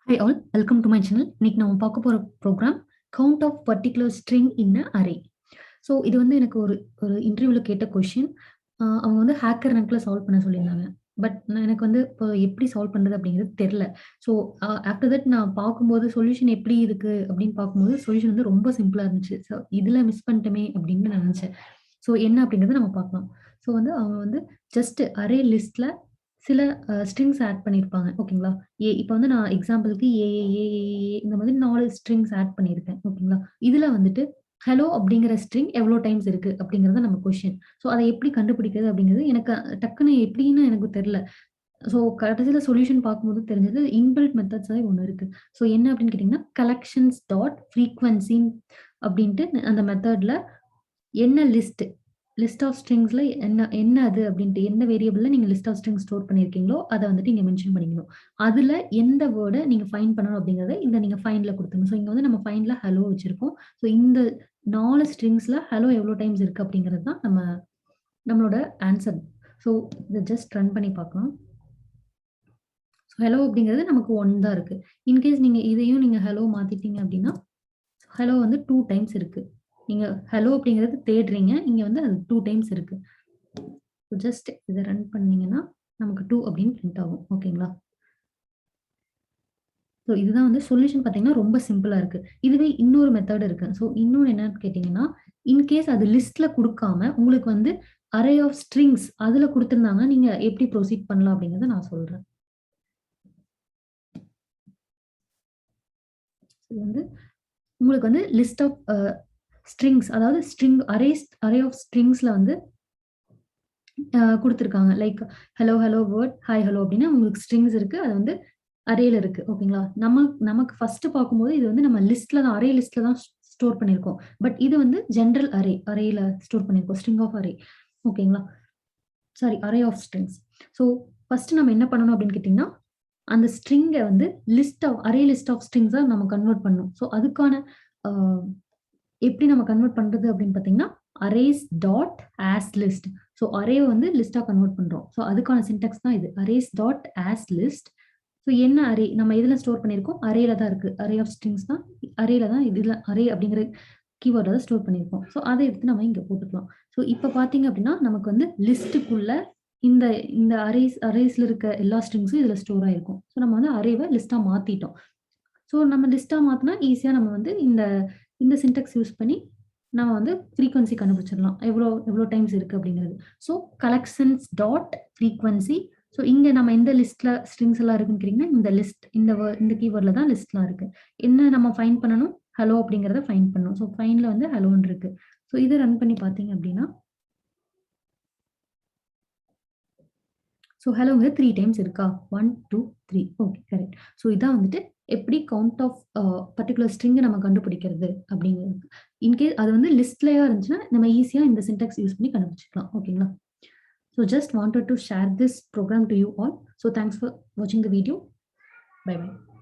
Hi all, welcome to my channel. இன்னைக்கு நம்ம பார்க்க போற program count of particular string in array. So இது வந்து எனக்கு ஒரு ஒரு இன்டர்வியூல கேட்ட கொஷின். அவங்க வந்து ஹேக்கர் ரேங்க்ல சால்வ் பண்ண சொல்லியிருந்தாங்க. பட் எனக்கு வந்து இப்போ எப்படி சால்வ் பண்றது அப்படிங்கிறது தெரியல. ஸோ ஆஃப்டர் தட் நான் பார்க்கும்போது சொல்யூஷன் எப்படி இருக்கு அப்படின்னு பார்க்கும்போது சொல்யூஷன் வந்து ரொம்ப சிம்பிளா இருந்துச்சு. ஸோ இதுல மிஸ் பண்ணிட்டோமே அப்படின்னு நான் நினைச்சேன். ஸோ என்ன அப்படிங்கிறத நம்ம பார்க்கலாம். ஸோ வந்து அவங்க வந்து ஜஸ்ட் அரே லிஸ்ட்ல சில ஸ்ட்ரிங்ஸ் ஆட் பண்ணியிருப்பாங்க. ஓகேங்களா? இப்ப வந்து நான் எக்ஸாம்பிளுக்கு இந்த மாதிரி 4 ஸ்ட்ரிங்ஸ் ஆட் பண்ணியிருக்கேன். ஓகேங்களா? இதுல வந்துட்டு ஹலோ அப்படிங்கிற ஸ்ட்ரிங் எவ்வளோ டைம்ஸ் இருக்கு அப்படிங்கிறது நம்ம கொஸ்டின். ஸோ அதை எப்படி கண்டுபிடிக்கிறது அப்படிங்கிறது எனக்கு டக்குன்னு எப்படின்னு எனக்கு தெரியல. ஸோ கடைசியில சொல்யூஷன் பார்க்கும்போது தெரிஞ்சது இன்பில்ட் மெத்தட்ஸ் ஒண்ணு இருக்கு. ஸோ என்ன அப்படின்னு கேட்டீங்கன்னா, கலெக்ஷன்ஸ் டாட் ஃப்ரீக்வன்சி அப்படின்ட்டு அந்த மெத்தட்ல என்ன லிஸ்ட் ஆஃப் ஸ்ட்ரிங்ஸ்ல என்ன அது அப்படின்ட்டு எந்த வேரியபிள்ல நீங்க லிஸ்ட் ஆஃப் ஸ்ட்ரிங்ஸ் ஸ்டோர் பண்ணியிருக்கீங்களோ அத வந்துட்டு இங்க மென்ஷன் பண்ணிக்கணும். அதுல எந்த வேர்ட நீங்க ஃபைண்ட் பண்ணணும் அப்படிங்கிறத இந்த நீங்க ஃபைண்ட்ல குடுத்துருங்க. ஸோ இங்க வந்து நம்ம ஃபைண்ட்ல ஹலோ வச்சிருக்கோம். ஸோ இந்த 4 ஸ்ட்ரிங்ஸ்ல ஹலோ எவ்வளோ டைம்ஸ் இருக்கு அப்படிங்கிறது தான் நம்மளோட ஆன்சர். ஸோ இத ஜஸ்ட் ரன் பண்ணி பார்க்கலாம். ஸோ ஹலோ அப்படிங்கிறது நமக்கு 1 தான் இருக்கு. இன்கேஸ் நீங்க இதையும் நீங்க ஹலோ மாத்திட்டீங்க அப்படின்னா, ஹலோ வந்து 2 டைம்ஸ் இருக்கு. நீங்க ஹலோ அப்படிங்கிறது தேடுறீங்க. இங்க வந்து அது 2 டைம்ஸ் இருக்கு. ஜஸ்ட் இத ரன் பண்ணீங்கன்னா, நமக்கு 2 அப்படின்னு பிரிண்ட் ஆகும். ஓகேங்களா? ஸோ இதுதான் வந்து சொல்யூஷன் பார்த்தீங்கன்னா, ரொம்ப சிம்பிளா இருக்கு. இதுவே இன்னொரு மெத்தட் இருக்கு. ஸோ இன்னொன்னு என்னன்னு கேட்டீங்கன்னா, இன்கேஸ் அது லிஸ்ட்ல குடுக்காம உங்களுக்கு வந்து அரே ஆஃப் ஸ்ட்ரிங்ஸ் அதுல குடுத்திருந்தாங்கன்னா, நீங்க எப்படி ப்ரொசீட் பண்ணலாம் அப்படிங்கிறத நான் சொல்றேன். இது வந்து உங்களுக்கு வந்து லிஸ்ட் ஆஃப் ஸ்ட்ரிங்ஸ் அதாவது அரே ஆஃப் ஸ்ட்ரிங்ஸ்ல வந்து குடுத்துருக்காங்க. Like hello word, hi hello அப்படின்னு உங்களுக்கு ஸ்ட்ரிங்ஸ் இருக்கு. அது வந்து அரேல இருக்கு. ஓகேங்களா? நமக்கு ஃபர்ஸ்ட் பார்க்கும்போது இது வந்து நம்ம லிஸ்ட்ல தான் அரே லிஸ்ட்ல தான் ஸ்டோர் பண்ணியிருக்கோம். பட் இது வந்து ஜெனரல் அரேல ஸ்டோர் பண்ணியிருக்கோம். String of array. ஓகேங்களா? Sorry array of strings. So first நம்ம என்ன பண்ணணும் அப்படின்னு கேட்டீங்கன்னா, அந்த ஸ்ட்ரிங்க வந்து அரே லிஸ்ட் ஆஃப் ஸ்ட்ரிங்ஸா நம்ம கன்வெர்ட் பண்ணணும். ஸோ அதுக்கான அ எப்படி நம்ம கன்வெர்ட் பண்றது அப்படின்னு பார்த்தீங்கன்னா, arrays dot as list. So அரேவ வந்து லிஸ்ட்டா கன்வெர்ட் பண்றோம். ஸோ அதுக்கான சின்டாக்ஸ் தான் இது. Arrays dot as list. So என்ன அரே நம்ம எதுல ஸ்டோர் பண்ணியிருக்கோம்? அரேல தான் இருக்கு. அரே ஆஃப் ஸ்ட்ரிங்ஸ் தான் அரேல தான் இதுல அரே அப்படிங்கிற கீவேர்ட தான் ஸ்டோர் பண்ணியிருக்கோம். ஸோ அத எடுத்து நம்ம இங்க போட்டுக்கலாம். ஸோ இப்ப பார்த்தீங்க அப்படின்னா, நமக்கு வந்து லிஸ்ட்டுக்குள்ள இந்த இந்த அரேஸ்ல இருக்க எல்லா ஸ்ட்ரிங்ஸும் இதுல ஸ்டோர் ஆயிருக்கும். ஸோ நம்ம வந்து அரேவ லிஸ்ட்டா மாத்திட்டோம். ஸோ நம்ம லிஸ்ட்டா மாத்துனா ஈஸியா நம்ம வந்து இந்த இந்த சின்டாக்ஸ் யூஸ் பண்ணி நம்ம வந்து ஃப்ரீக்வன்சி கண்டுபிடிச்சிடலாம். எவ்வளோ டைம்ஸ் இருக்கு அப்படிங்கிறது. So collections dot frequency. So இங்க நம்ம எந்த லிஸ்ட்ல ஸ்ட்ரிங்ஸ் எல்லாம் இருக்குன்னு கேட்டீங்கன்னா, இந்த கீவேர்ட்ல தான் லிஸ்ட்லாம் இருக்கு. என்ன நம்ம ஃபைண்ட் பண்ணணும்? ஹலோ அப்படிங்கிறத ஃபைண்ட் பண்ணணும். ஸோ ஃபைண்ட்ல வந்து ஹலோன்னு இருக்கு. ஸோ இத ரன் பண்ணி பார்த்தீங்க அப்படின்னா, ஸோ ஹலோங்க 3 டைம்ஸ் இருக்கா? 1, 2, 3. Okay correct. ஸோ இதான் வந்துட்டு எப்படி கவுண்ட் ஆஃப் பர்ட்டிகுலர் ஸ்ட்ரிங்க நம்ம கண்டுபிடிக்கிறது அப்படிங்கிறது. இன்கேஸ் அது வந்து லிஸ்ட்லயா இருந்துச்சுன்னா, நம்ம ஈஸியா இந்த சின்டாக்ஸ் யூஸ் பண்ணி கண்டுபிடிச்சுக்கலாம். ஓகேங்களா? So just wanted to share this program to you all. So thanks for watching the video. Bye bye.